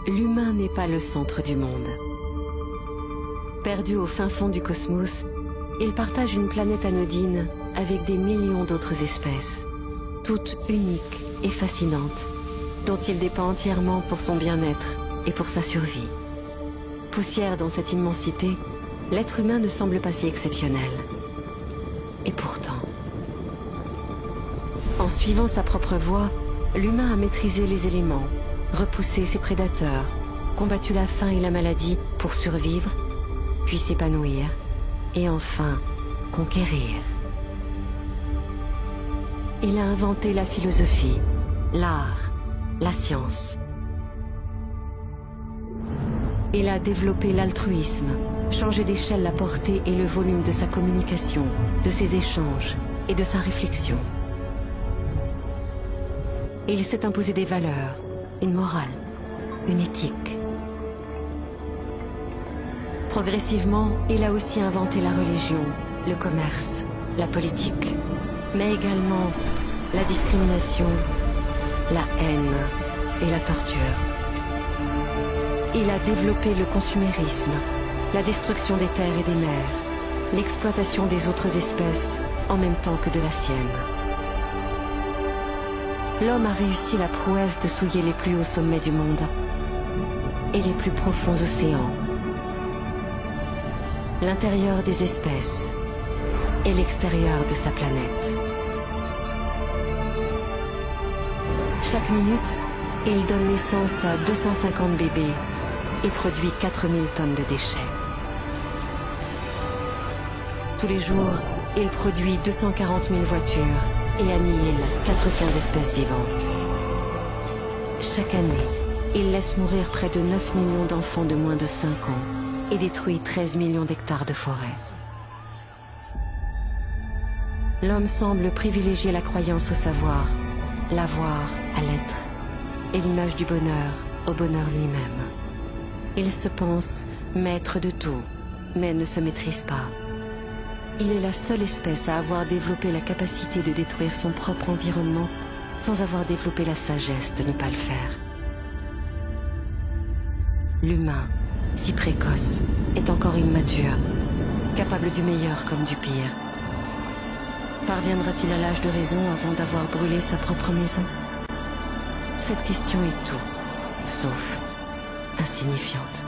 l'humain n'est pas le centre du monde. Perdu au fin fond du cosmos, il partage une planète anodine avec des millions d'autres espèces, toutes uniques et fascinantes, dont il dépend entièrement pour son bien-être et pour sa survie. Poussière dans cette immensité, l'être humain ne semble pas si exceptionnel. Et pourtant, en suivant sa propre voie, l'humain a maîtrisé les éléments, repoussé ses prédateurs, combattu la faim et la maladie pour survivre, puis s'épanouir, et enfin conquérir. Il a inventé la philosophie, l'art, la science. Il a développé l'altruisme, changé d'échelle la portée et le volume de sa communication, de ses échanges et de sa réflexion. Et il s'est imposé des valeurs, une morale, une éthique. Progressivement, il a aussi inventé la religion, le commerce, la politique, mais également la discrimination, la haine et la torture. Il a développé le consumérisme, la destruction des terres et des mers, l'exploitation des autres espèces en même temps que de la sienne. L'homme a réussi la prouesse de souiller les plus hauts sommets du monde et les plus profonds océans, l'intérieur des espèces et l'extérieur de sa planète. Chaque minute, il donne naissance à 250 bébés et produit 4000 tonnes de déchets. Tous les jours, il produit 240 000 voitures et annihile 400 espèces vivantes. Chaque année, il laisse mourir près de 9 millions d'enfants de moins de 5 ans et détruit 13 millions d'hectares de forêt. L'homme semble privilégier la croyance au savoir, l'avoir à l'être, et l'image du bonheur au bonheur lui-même. Il se pense maître de tout, mais ne se maîtrise pas. Il est la seule espèce à avoir développé la capacité de détruire son propre environnement sans avoir développé la sagesse de ne pas le faire. L'humain, si précoce, est encore immature, capable du meilleur comme du pire. Parviendra-t-il à l'âge de raison avant d'avoir brûlé sa propre maison? Cette question est tout, sauf insignifiante.